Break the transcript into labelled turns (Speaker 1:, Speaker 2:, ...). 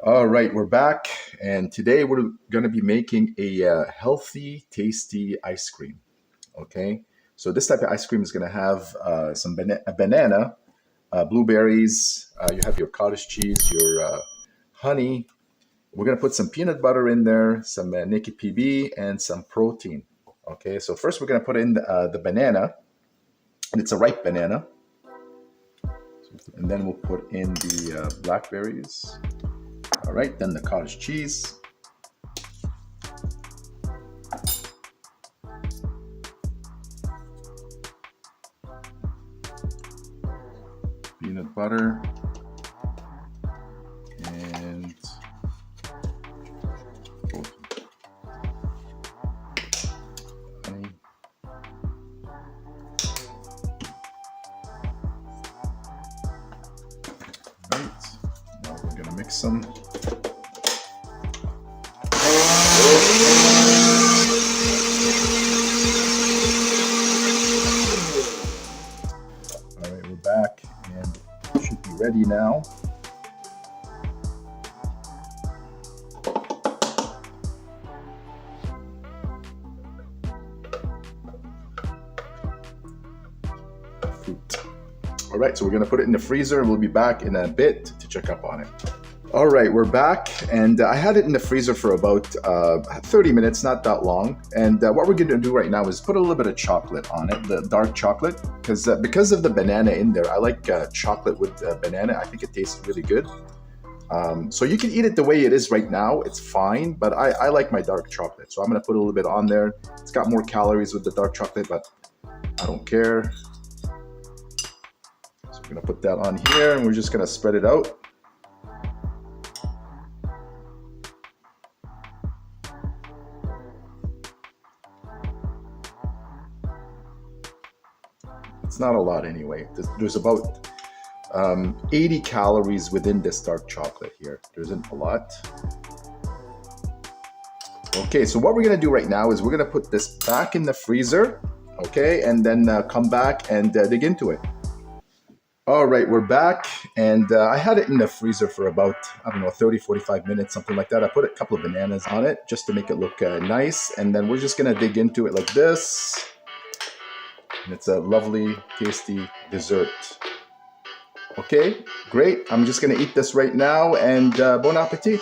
Speaker 1: All right, we're back, and today we're going to be making a healthy, tasty ice cream. Okay, so this type of ice cream is going to have a banana, blueberries. You have your cottage cheese, your honey. We're going to put some peanut butter in there, some naked PB, and some protein. Okay, so first we're going to put in the banana, and it's a ripe banana, and then we'll put in the blackberries. All right, then the cottage cheese. Peanut butter. And honey. All right, now we're gonna mix them. All right, we're back and it should be ready now. All right, so we're gonna put it in the freezer and we'll be back in a bit to check up on it. All right, we're back, and I had it in the freezer for about 30 minutes, not that long. And what we're gonna do right now is put a little bit of chocolate on it, the dark chocolate, because of the banana in there. I like chocolate with banana. I think it tastes really good. So you can eat it the way it is right now. It's fine, but I like my dark chocolate. So I'm gonna put a little bit on there. It's got more calories with the dark chocolate, but I don't care. So we're gonna put that on here and we're just gonna spread it out. It's not a lot anyway. There's about 80 calories within this dark chocolate here. There isn't a lot. Okay, so what we're gonna do right now is we're gonna put this back in the freezer, okay, and then come back and dig into it. All right, we're back, and I had it in the freezer for about, I don't know, 30, 45 minutes, something like that. I put a couple of bananas on it just to make it look nice, and then we're just gonna dig into it like this. And it's a lovely, tasty dessert. Okay, great. I'm just gonna eat this right now, and bon appetit.